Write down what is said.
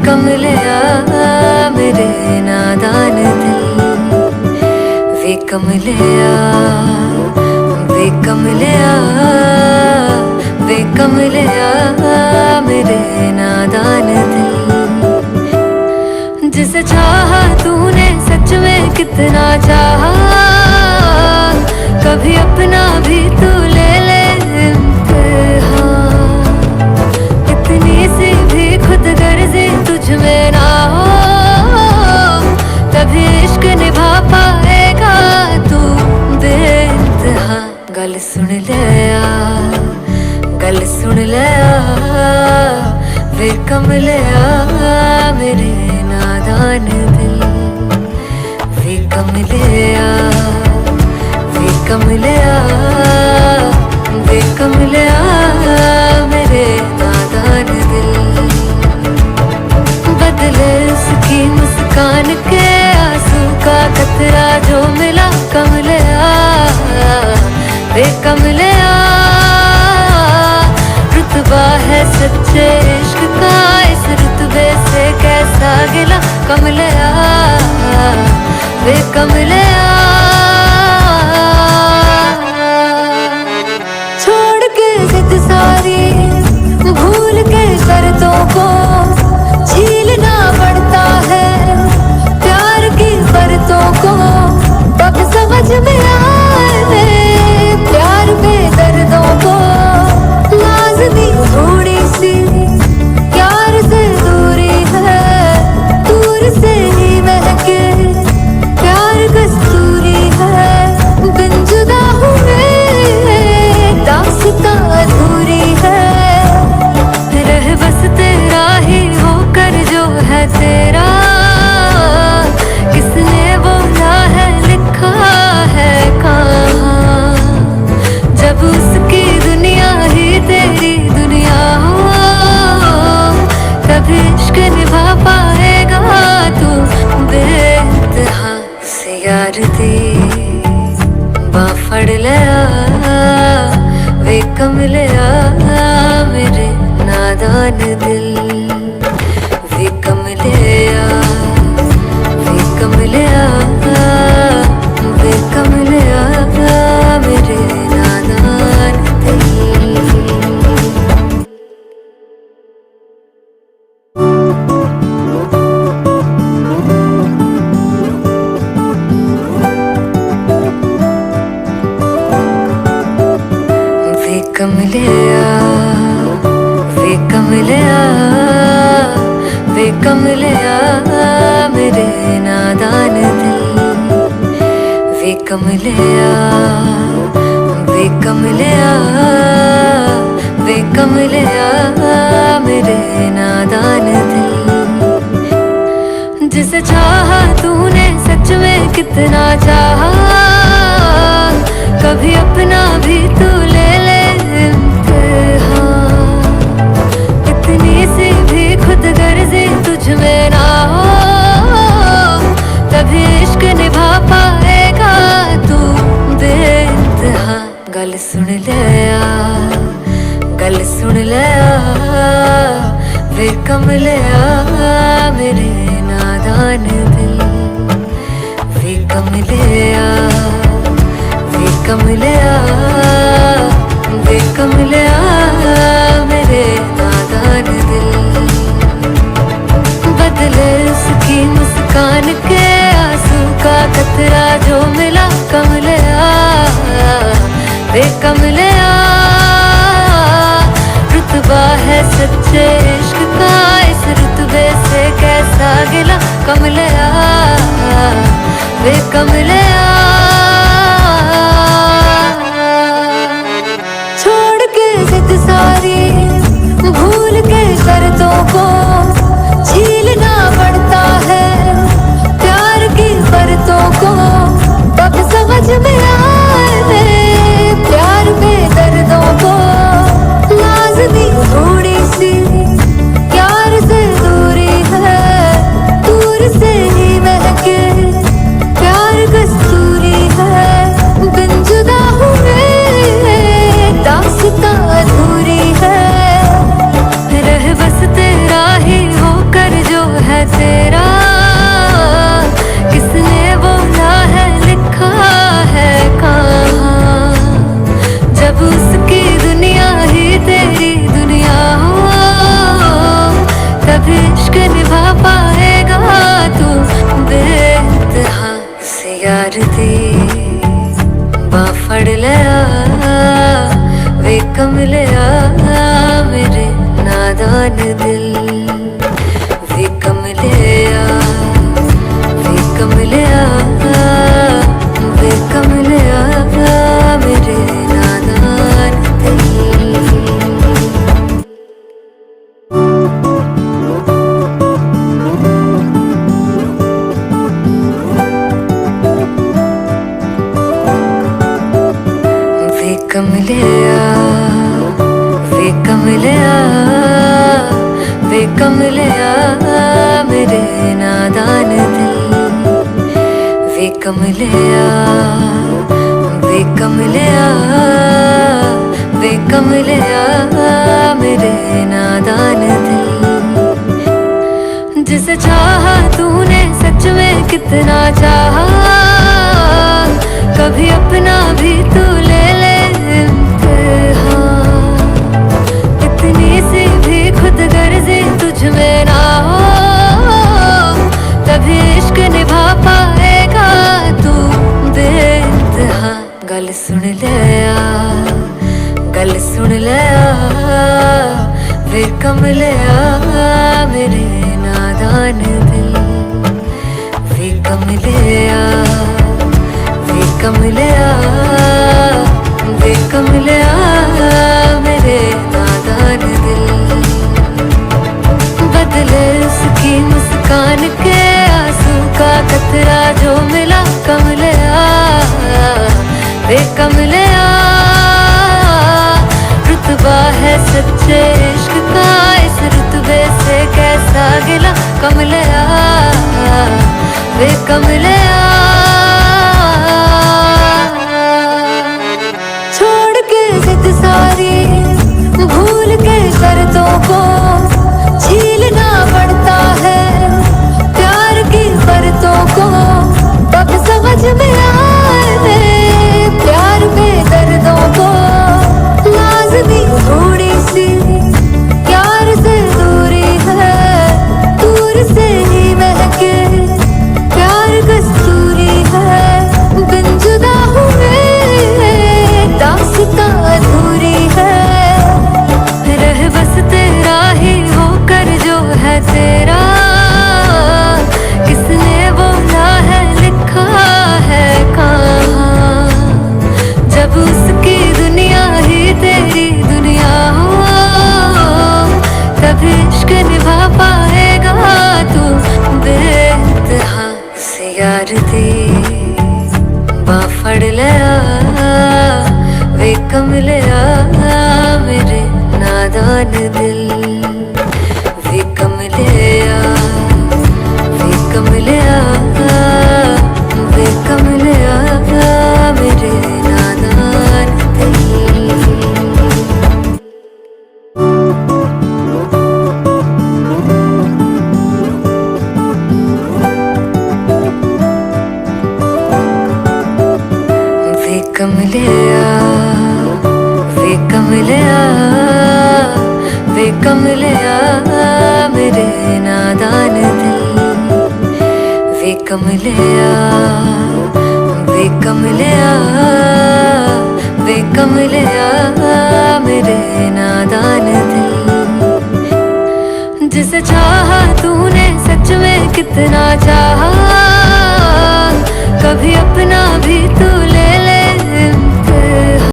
कमलिया मेरे नादान दिल, वे कमलिया, वे कमलिया, वे कमलिया मेरे नादान दिल। जिसे चाहा तूने सच में कितना चाहा, कभी अपना भी तू ले ले इम्तिहान। इतनी सी भी खुद गर्जी तुझ में ना हो, तभी इश्क निभा पाएगा तू बेइंतहा। गल सुन ले आ, गल सुन ले आ, वे कमलिया मेरे नादान दिल, वे कमलिया, वे कमलिया, वे कमलिया मेरे नादान दिल। बदले उसकी मुस्कान के आंसू का कतरा जो मिला कमलिया, वे कमलिया। रुतबा है सच्चे इश्क का, इस रुतबे से कैसा गिला कमलिया, वे कमलिया। छोड़ के जिद सारी, भूल के शर्तों को, झीलना पड़ता है प्यार की शर्तों को। तब समझ में आए प्यार में दर्दों को, लाज़मी थोड़ी सी प्यार से दूरी है, दूर से ही महके प्यार कस्तूरी है। बिन जुदा हुए दास्तां अधूरी है, रह बस तेरा ही होकर जो है तेरा। किसने बोला है लिखा है कहाँ, जब उसकी दुनिया ही तेरी दुनिया हो, तभी इश्क निभा पाएगा तू बेइंतहा। से यार दी बां फड़ लिया, वे कमलिया मेरे नादान दिल, वे कमलिया, वे कमलिया, वे कमलिया मेरे नादान दिल। वे कमलिया, वे कमलिया, वे कमलिया मेरे नादान दिल, वे कमलिया, वे कमलिया, वे कमलिया मेरे नादान दिल। जिसे चाहा तूने सच में कितना चाहा, कभी अपना भी तू ले ले इम्तिहान। इतनी सी भी खुद गर्जी तुझ में ना हो, तभी इश्क निभा पाएगा तू बेइंतहा। गल सुन ले आ, गल सुन ले आ, वे कमलिया मेरे नादान दिल, वे कमलिया, वे कमलिया, वे कमलिया मेरे नादान दिल। बदले उसकी मुस्कान के आंसू का कतरा जो मिला कमलिया, वे कमलिया। रुतबा है सच्चे इश्क का, इस रुतबे से कैसा गिला कमलिया, वे कमलिया। छोड़ के जिद सारी, भूल के शर्तों को, झीलना पड़ता है प्यार की शर्तों को। तब समझ में आए प्यार में दर्दों को, लाज़मी थोड़ी सी प्यार से दूरी है, दूर से ही महके प्यार कस्तूरी कभी इश्क निभा पाएगा तू बेइंतहा से यार दी बाह फड़ लिया वे कमलिया मेरे नादान दिल वे कमलिया वे कमलिया वे कमलिया मेरे नादान दिल वे कमलिया वे कमलिया वे कमलिया मेरे नादान दिल वे कमलिया वे कमलिया वे कमलिया मेरे नादान दिल जिसे चाहा तूने सच में कितना चाहा कभी अपना भी तू ले ले इम्तिहान इतनी सी भी खुद गर्जी तुझ में ना हो तभी इश्क निभा पाएगा तू बेइंतहा गल सुन लिया गल सुन लिया वे कमलिया मेरे नादान दिल वे कमलिया वे कमलिया वे कमलिया मेरे नादान दिल बदले उसकी मुस्कान के आंसू का कतरा जो मिला कमलिया वे कमलिया रुतबा है सच्चे इश्क का इस रुतबे से कैसा गिला कमलिया वे कमलिया छोड़ के जिद सारी भूल के शर्तों को झीलना पड़ता है प्यार की शर्तों को तब समझ में आए प्यार में दर्दों को लाज़मी थोड़ी सी प्यार से दूरी है दूर से ही महके प्यार कस्तूरी है बिन जुदा हुए दास्तां अधूरी है रह बस तेरा ही होकर जो है तेरा किसने बोला है लिखा है कहाँ जब उसकी दुनिया ही तेरी दुनिया हो तभी इश्क निभा पाएगा तू बेइंतहा से यार दी बाह फड़ लिया वे कमलिया मेरे नादान दिल वे कमलिया वे कमलिया वे कमलिया मेरे नादान दिल वे कमलिया वे कमलिया वे कमलिया मेरे नादान दिल वे कमलिया वे कमलिया वे कमलिया मेरे नादान दिल जिसे चाहा तूने सच में कितना चाहा कभी अपना भी तू